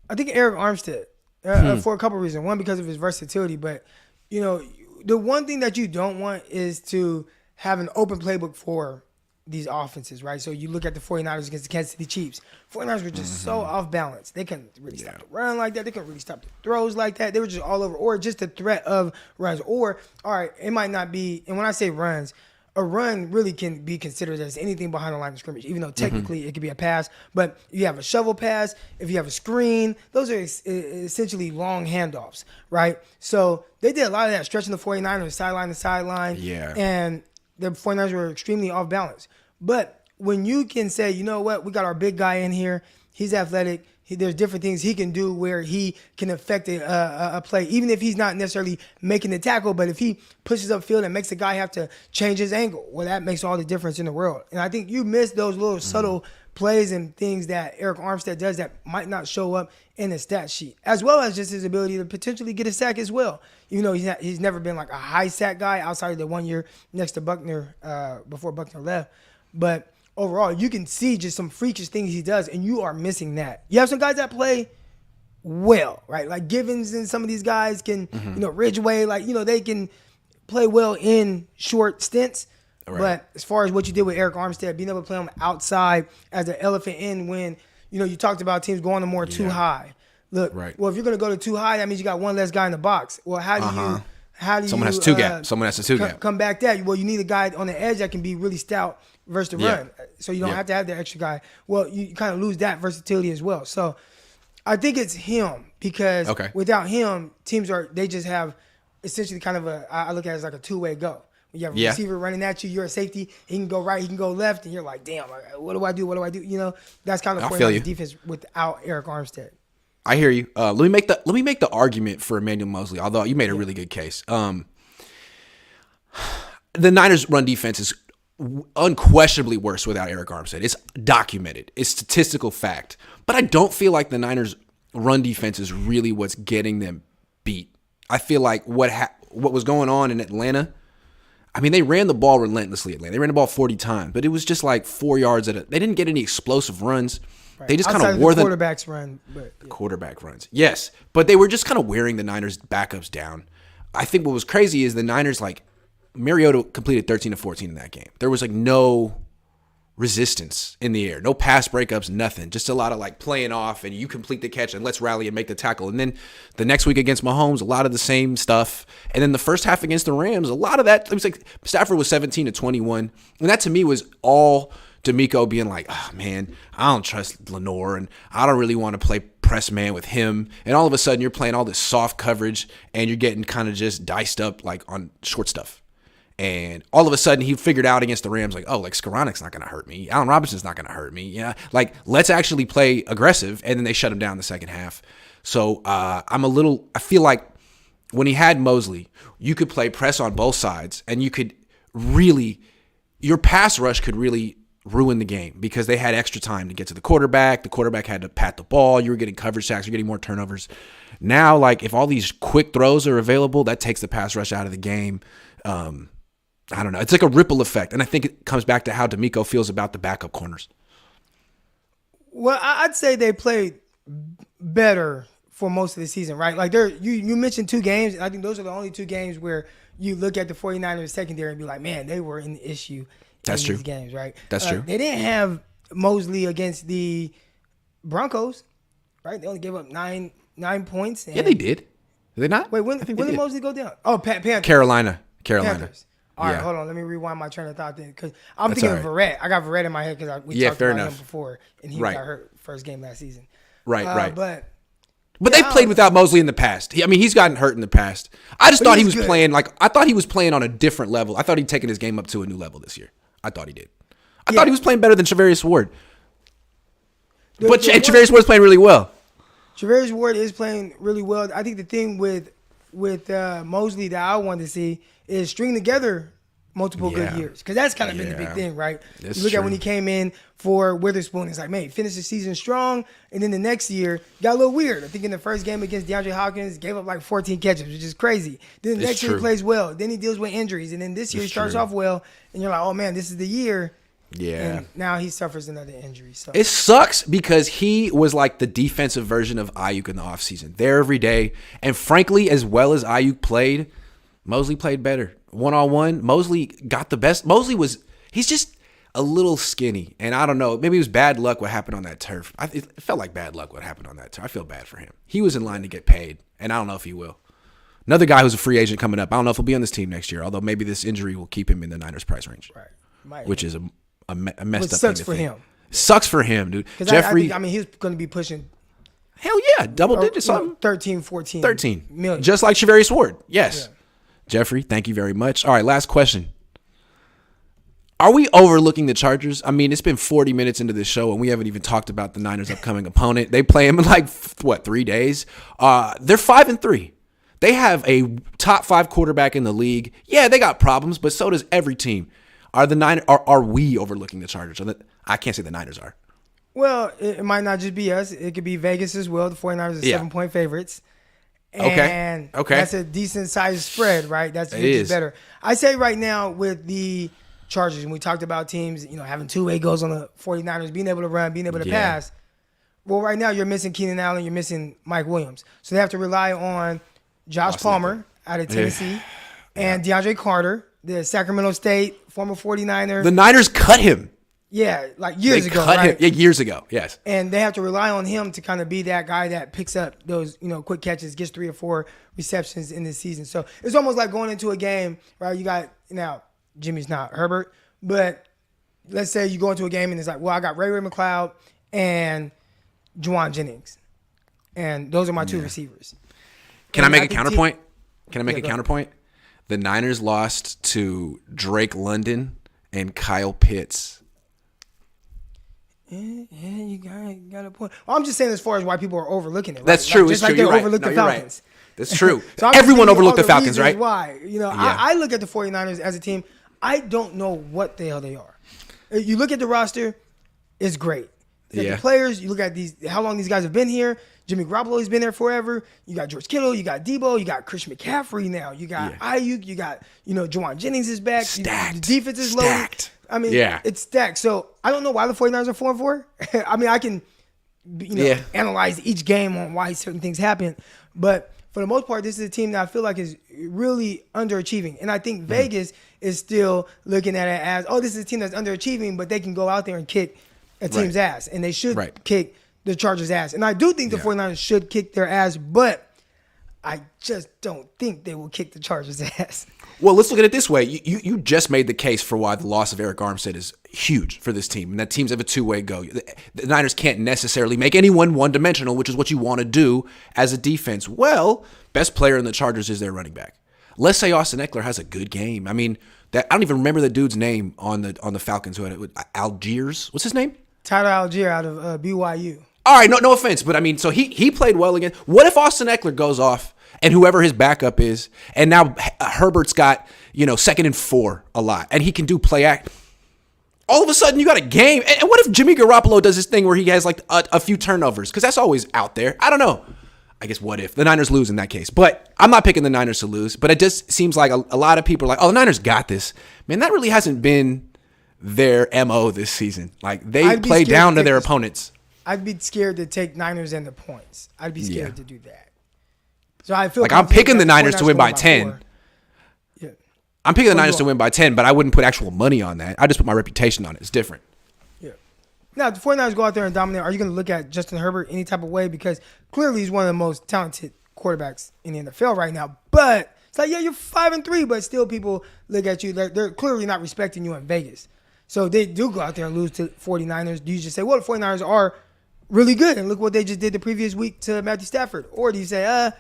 I think Eric Armstead for a couple of reasons. One, because of his versatility, but the one thing that you don't want is to have an open playbook for these offenses, right? So you look at the 49ers against the Kansas City Chiefs. 49ers were just so off balance. They couldn't really stop the run like that. They couldn't really stop the throws like that. They were just all over, or just the threat of runs. Or, all right, it might not be, and when I say runs, a run really can be considered as anything behind the line of scrimmage, even though technically it could be a pass. But if you have a shovel pass, if you have a screen, those are essentially long handoffs, right? So they did a lot of that, stretching the 49ers sideline to sideline. Yeah. And the 49ers were extremely off balance. But when you can say, you know what, we got our big guy in here, he's athletic, there's different things he can do where he can affect a play, even if he's not necessarily making the tackle, but if he pushes upfield and makes the guy have to change his angle, well, that makes all the difference in the world. And I think you miss those little subtle plays and things that Eric Armstead does that might not show up in the stat sheet, as well as just his ability to potentially get a sack as well. Even though he's never been like a high sack guy outside of the 1 year next to Buckner before Buckner left. But overall, you can see just some freakish things he does, and you are missing that. You have some guys that play well, right? Like Givens and some of these guys can, Ridgeway, they can play well in short stints. Right. But as far as what you did with Eric Armstead, being able to play him outside as an elephant in when, you talked about teams going to more too high. Look, well, if you're going to go to too high, that means you got one less guy in the box. Well, how do you Someone has two gap. Someone has to two gap. Come back that. Well, you need a guy on the edge that can be really stout versus the run. So you don't have to have that extra guy. Well, you kind of lose that versatility as well. So I think it's him because without him, teams just have essentially kind of I look at it as like a two-way go. When you have a receiver running at you, you're a safety. He can go right, he can go left, and you're like, damn, what do I do? What do I do? You know, that's kind of 49ers defense without Eric Armstead. I hear you. Let me make the argument for Emmanuel Mosley, although you made a really good case. The Niners' run defense is unquestionably worse without Eric Armstead. It's documented. It's statistical fact. But I don't feel like the Niners' run defense is really what's getting them beat. I feel like what was going on in Atlanta, I mean, they ran the ball relentlessly. Atlanta. They ran the ball 40 times, but it was just like 4 yards they didn't get any explosive runs. Right. They just kind of wore the quarterback's run. But, yeah. Quarterback runs. Yes, but they were just kind of wearing the Niners' backups down. I think what was crazy is the Niners, like, Mariota completed 13 of 14 in that game. There was like no resistance in the air, no pass breakups, nothing. Just a lot of like playing off and you complete the catch and let's rally and make the tackle. And then the next week against Mahomes, a lot of the same stuff. And then the first half against the Rams, a lot of that. It was like Stafford was 17 to 21. And that to me was all D'Amico being like, oh man, I don't trust Lenore and I don't really want to play press man with him. And all of a sudden you're playing all this soft coverage and you're getting kind of just diced up like on short stuff. And all of a sudden, he figured out against the Rams, like, oh, like, Skoronek's not going to hurt me. Allen Robinson's not going to hurt me. Yeah, like, let's actually play aggressive. And then they shut him down in the second half. So I feel like when he had Mosley, you could play press on both sides. And you could really, your pass rush could really ruin the game because they had extra time to get to the quarterback. The quarterback had to pat the ball. You were getting coverage sacks. You're getting more turnovers. Now, like, if all these quick throws are available, that takes the pass rush out of the game. I don't know. It's like a ripple effect. And I think it comes back to how D'Amico feels about the backup corners. Well, I'd say they played better for most of the season, right? Like you mentioned 2 games. And I think those are the only 2 games where you look at the 49ers secondary and be like, man, they were an issue in these games, right? That's true. They didn't have Mosley against the Broncos, right? They only gave up 9 points. Yeah, they did. Did they not? Wait, when did Mosley go down? Oh, Panthers. Carolina. Panthers. All right, hold on. Let me rewind my train of thought then, because I'm thinking of Verrett. I got Verrett in my head because we talked about him before, and he got hurt first game last season. Right. But they've played without Mosley in the past. He's gotten hurt in the past. I just thought he was playing I thought he was playing on a different level. I thought he'd taken his game up to a new level this year. I thought he did. I thought he was playing better than Charvarius Ward. But Charvarius Ward's playing really well. Charvarius Ward is playing really well. I think the thing with Mosley that I wanted to see is string together multiple good years, because that's kind of been the big thing, right? You look at when he came in for Witherspoon, it's like, man, finished the season strong, and then the next year got a little weird. I think in the first game against DeAndre Hopkins, gave up like 14 catches, which is crazy. Then the next year he plays well. Then he deals with injuries, and then this year he starts off well, and you're like, oh man, this is the year. Yeah. And now he suffers another injury. So it sucks because he was like the defensive version of Ayuk in the offseason. There every day. And frankly, as well as Ayuk played, Mosley played better. One-on-one, Mosley got the best. He's just a little skinny. And I don't know, maybe it was bad luck what happened on that turf. It felt like bad luck what happened on that turf. I feel bad for him. He was in line to get paid, and I don't know if he will. Another guy who's a free agent coming up. I don't know if he'll be on this team next year, although maybe this injury will keep him in the Niners price range. Right. Which is a messed up thing. Sucks for him. Sucks for him, dude. Jeffrey, I mean, he's going to be pushing. Hell yeah, double digits, something. 13, 14 million. Just like Charvarius Ward. Yes. Yeah. Jeffrey, thank you very much. All right, last question. Are we overlooking the Chargers? I mean, it's been 40 minutes into this show, and we haven't even talked about the Niners' upcoming opponent. They play them in like, 3 days? They're 5-3. They have a top 5 quarterback in the league. Yeah, they got problems, but so does every team. Are we overlooking the Chargers? I can't say the Niners are. Well, it might not just be us. It could be Vegas as well. The 49ers are 7-point favorites. And that's a decent-sized spread, right? That's better. I say right now with the Chargers, and we talked about teams, having 2 goals on the 49ers, being able to run, being able to pass. Well, right now you're missing Keenan Allen, you're missing Mike Williams. So they have to rely on Josh Palmer out of Tennessee and DeAndre Carter, the Sacramento State, former 49er. The Niners cut him. Yeah, like years ago, cut right? him. Yeah, years ago, yes. And they have to rely on him to kind of be that guy that picks up those, quick catches, gets 3 or 4 receptions in this season. So it's almost like going into a game, right? You got, now, Jimmy's not Herbert, but let's say you go into a game and it's like, well, I got Ray McLeod and Juwan Jennings. And those are my 2 receivers. Can I make a counterpoint? Can I make a counterpoint? The Niners lost to Drake London and Kyle Pitts. Yeah, you got a point. Well, I'm just saying as far as why people are overlooking it. Right? That's true. Just it's like true. they You're overlook right. the No, you're Falcons. Right. That's true. So Everyone overlooked the Falcons, right? Why? Yeah. I look at the 49ers as a team. I don't know what the hell they are. You look at the roster, it's great. You look at the players, you look at how long these guys have been here. Jimmy Garoppolo's been there forever. You got George Kittle, you got Debo, you got Christian McCaffrey now. You got Ayuk, you got, Juwan Jennings is back. Stacked. The defense is loaded. I mean, it's stacked. So I don't know why the 49ers are 4-4. I mean, I can analyze each game on why certain things happen. But for the most part, this is a team that I feel like is really underachieving. And I think Vegas is still looking at it as, this is a team that's underachieving, but they can go out there and kick a team's ass. And they should kick the Chargers' ass. And I do think the 49ers should kick their ass, but I just don't think they will kick the Chargers' ass. Well, let's look at it this way. You just made the case for why the loss of Eric Armstead is huge for this team, and that teams have a two-way go. The Niners can't necessarily make anyone one-dimensional, which is what you want to do as a defense. Well, best player in the Chargers is their running back. Let's say Austin Eckler has a good game. I mean, I don't even remember the dude's name on the Falcons who had it. Algiers. What's his name? Tyler Algier out of BYU. All right, no offense, but I mean, so he played well again. What if Austin Eckler goes off and whoever his backup is, and now Herbert's got 2nd and 4 a lot, and he can do play act. All of a sudden, you got a game. And what if Jimmy Garoppolo does this thing where he has like a few turnovers? Because that's always out there. I don't know. I guess what if the Niners lose in that case? But I'm not picking the Niners to lose. But it just seems like a lot of people are like, the Niners got this. Man, that really hasn't been their MO this season. Like they play down to their opponents. I'd be scared to take Niners and the points. I'd be scared to do that. So I feel like I'm picking the Niners to win by 10. Yeah. I'm picking the Niners to win by 10, but I wouldn't put actual money on that. I just put my reputation on it. It's different. Yeah. Now, if the 49ers go out there and dominate, are you going to look at Justin Herbert any type of way? Because clearly he's one of the most talented quarterbacks in the NFL right now. But it's like, you're 5-3, but still people look at you. They're clearly not respecting you in Vegas. So they do go out there and lose to 49ers. Do you just say, well, the 49ers are really good, and look what they just did the previous week to Matthew Stafford? Or do you say,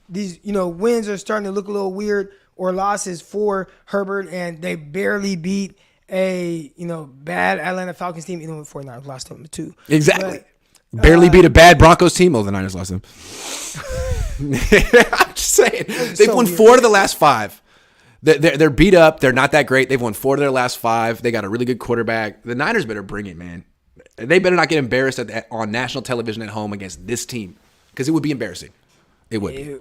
these wins are starting to look a little weird, or losses for Herbert, and they barely beat a bad Atlanta Falcons team, even when the 49ers lost them too. Exactly. But, barely beat a bad Broncos team. Oh, the Niners lost them. I'm just saying. They've won 4 of the last 5. They're beat up. They're not that great. They've won 4 of their last 5. They got a really good quarterback. The Niners better bring it, man. They better not get embarrassed on national television at home against this team, because it would be embarrassing. It would be.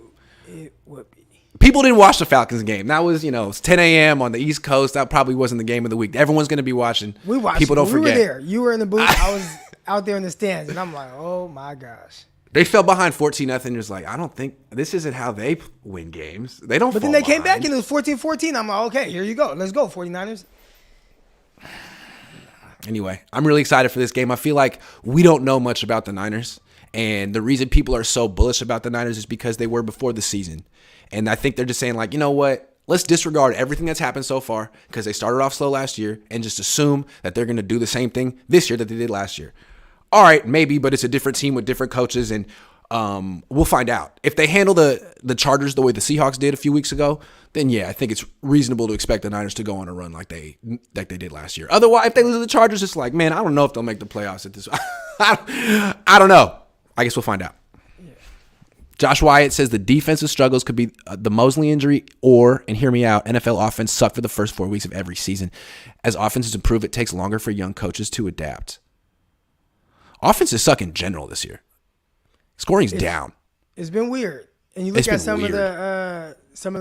It would be. People didn't watch the Falcons game. That was, it's 10 a.m. on the East Coast. That probably wasn't the game of the week. Everyone's going to be watching. We watched. People don't forget. We were there. You were in the booth. I was out there in the stands, and I'm like, oh my gosh. They fell behind 14-0. Just like, I don't think this isn't how they win games. They don't. But then they came back and it was 14-14. I'm like, okay, here you go. Let's go, 49ers. Anyway, I'm really excited for this game. I feel like we don't know much about the Niners. And the reason people are so bullish about the Niners is because they were before the season. And I think they're just saying, like, you know what? Let's disregard everything that's happened so far, because they started off slow last year, and just assume that they're going to do the same thing this year that they did last year. All right, maybe, but it's a different team with different coaches, and we'll find out. If they handle the Chargers the way the Seahawks did a few weeks ago, then yeah, I think it's reasonable to expect the Niners to go on a run like they did last year. Otherwise, if they lose to the Chargers, it's like, man, I don't know if they'll make the playoffs at this. I don't know. I guess we'll find out. Yeah. Josh Wyatt says the defensive struggles could be the Mosley injury or, and hear me out, NFL offense sucked for the first 4 weeks of every season. As offenses improve, it takes longer for young coaches to adapt. Offenses suck in general this year. Scoring's down. It's been weird. And you look at some of the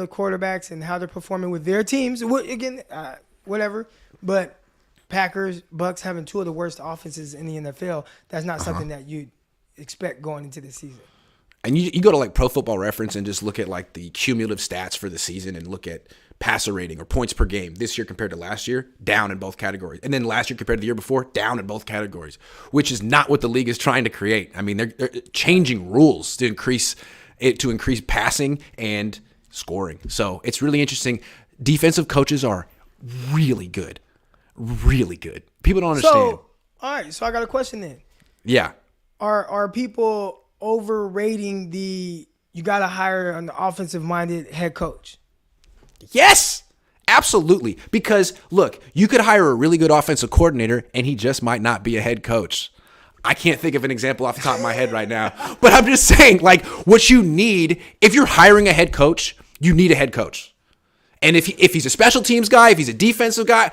quarterbacks and how they're performing with their teams. Again, whatever. But Packers, Bucks having 2 of the worst offenses in the NFL, that's not something that you'd expect going into the season. And you go to like Pro Football Reference and just look at like the cumulative stats for the season and look at passer rating or points per game this year compared to last year, down in both categories. And then last year compared to the year before, down in both categories, which is not what the league is trying to create. I mean, they're changing rules to increase passing and scoring. So it's really interesting. Defensive coaches are really good. Really good. People don't understand. So, all right. So I got a question then. Yeah. Are people overrating you got to hire an offensive-minded head coach? Yes, absolutely. Because, look, you could hire a really good offensive coordinator, and he just might not be a head coach. I can't think of an example off the top of my head right now. But I'm just saying, like, what you need, if you're hiring a head coach, you need a head coach. And if he's a special teams guy, if he's a defensive guy,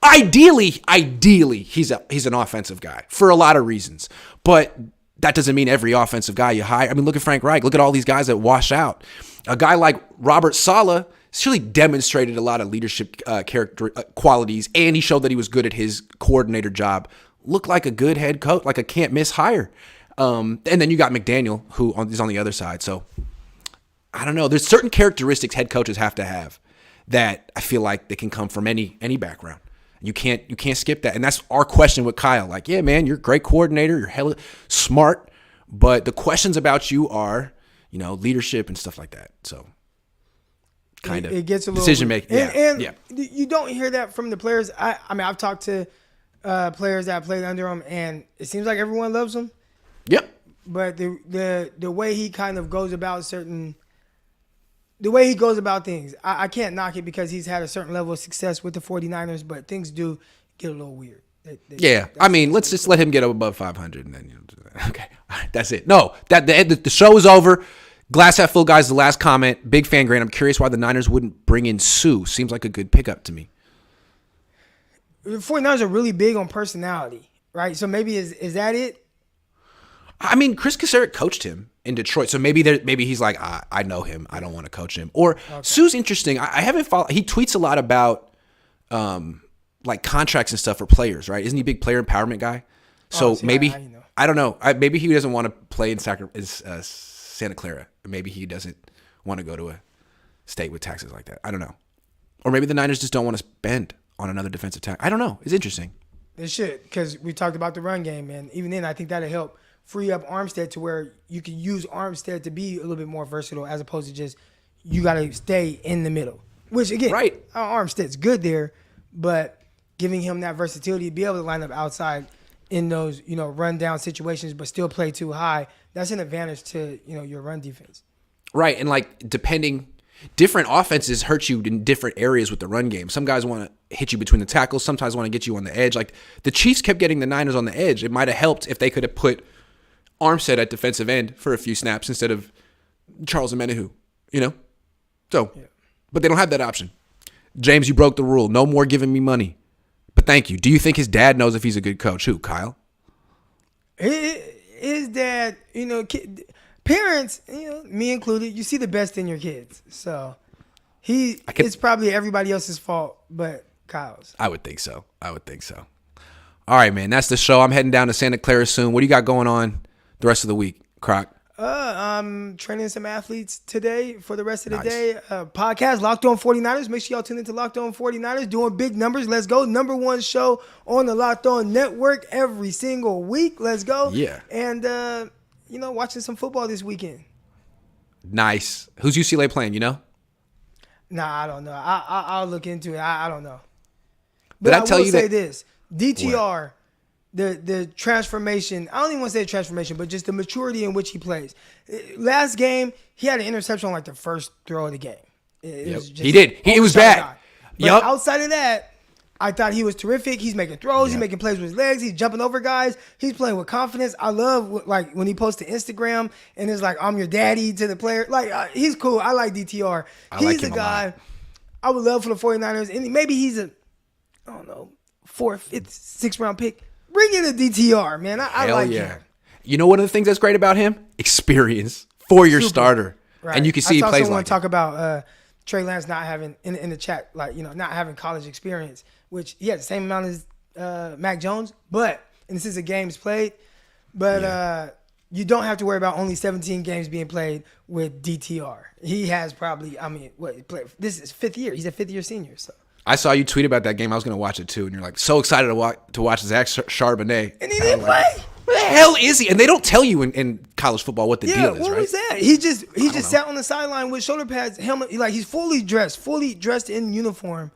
ideally, he's an offensive guy for a lot of reasons. But that doesn't mean every offensive guy you hire. I mean, look at Frank Reich. Look at all these guys that wash out. A guy like Robert Saleh really demonstrated a lot of leadership character qualities, and he showed that he was good at his coordinator job. Looked like a good head coach, like a can't miss hire. And then you got McDaniel, who is on the other side. So I don't know. There's certain characteristics head coaches have to have that I feel like they can come from any background. You can't skip that. And that's our question with Kyle. Like, yeah, man, you're a great coordinator. You're hella smart. But the questions about you are, leadership and stuff like that. So kind of it gets a little decision making. And you don't hear that from the players. I mean, I've talked to players that played under him, and it seems like everyone loves him. Yep. But the way he kind of goes about the way he goes about things, I can't knock it because he's had a certain level of success with the 49ers, but things do get a little weird. I mean, let's just let him get above 500 and then okay. All right, that's it. No, the show is over. Glass half full, guys. The last comment. Big fan, Grant. I'm curious why the Niners wouldn't bring in Sue. Seems like a good pickup to me. The 49ers are really big on personality, right? So maybe is that it? I mean, Chris Kaczmarek coached him in Detroit, so maybe he's like, I know him, I don't want to coach him. Or okay. Sue's interesting. I haven't followed. He tweets a lot about like contracts and stuff for players, right? Isn't he a big player empowerment guy? So maybe I don't know. Maybe he doesn't want to play in Santa Clara. Maybe he doesn't want to go to a state with taxes like that. I don't know. Or maybe the Niners just don't want to spend on another defensive tackle. I don't know. It's interesting. They should, because we talked about the run game, and even then, I think that'll help free up Armstead to where you can use Armstead to be a little bit more versatile as opposed to just you got to stay in the middle. Which, again, right. Armstead's good there, but giving him that versatility to be able to line up outside in those, run down situations but still play too high, that's an advantage to, your run defense. Right, and like different offenses hurt you in different areas with the run game. Some guys want to hit you between the tackles. Sometimes want to get you on the edge. Like the Chiefs kept getting the Niners on the edge. It might have helped if they could have put Armstead at defensive end for a few snaps instead of Charles Omenihu, So, But they don't have that option. James, you broke the rule. No more giving me money. But thank you. Do you think his dad knows if he's a good coach? Who, Kyle? His dad, parents, me included, you see the best in your kids. So it's probably everybody else's fault but Kyle's. I would think so. All right, man. That's the show. I'm heading down to Santa Clara soon. What do you got going on the rest of the week, Croc? I'm training some athletes today for the rest of the day. Podcast, Locked On 49ers. Make sure y'all tune into Locked On 49ers. Doing big numbers. Let's go. Number one show on the Locked On Network every single week. Let's go. Yeah. And, watching some football this weekend. Nice. Who's UCLA playing, you know? Nah, I don't know. I'll look into it. I don't know. But I will say this. DTR... What? The transformation, I don't even want to say transformation, but just the maturity in which he plays. Last game, he had an interception on like the first throw of the game. He did. It was bad. But outside of that, I thought he was terrific. He's making throws. He's making plays with his legs. He's jumping over guys. He's playing with confidence. I love like when he posts to Instagram and it's like, I'm your daddy to the player. Like, he's cool. I like DTR. He's a guy I would love for the 49ers. And maybe he's a, I don't know, 4th, 5th, 6th round pick. Bring in a DTR, man. I like him. You know one of the things that's great about him? Experience. 4-year starter. Right. And you can see he plays like it. I saw someone talk about Trey Lance not having, in the chat, like, not having college experience, which he has the same amount as Mac Jones, and this is a games played. But you don't have to worry about only 17 games being played with DTR. He has probably, this is 5th year. He's a 5th-year senior, so. I saw you tweet about that game. I was going to watch it too, and you're like so excited to watch Zach Charbonnet. And he didn't play. Where the hell is he? And they don't tell you in college football what the deal is, right? What was that? He just sat on the sideline with shoulder pads, helmet. Like he's fully dressed in uniform,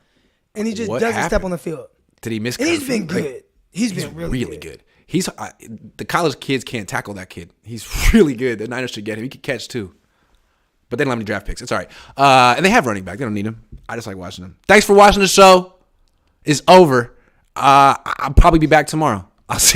and he just doesn't step on the field. Did he miss? And he's been good. He's been really good. He's the college kids can't tackle that kid. He's really good. The Niners should get him. He could catch too. But they don't have any draft picks. It's all right. And they have running back. They don't need them. I just like watching them. Thanks for watching the show. It's over. I'll probably be back tomorrow. I'll see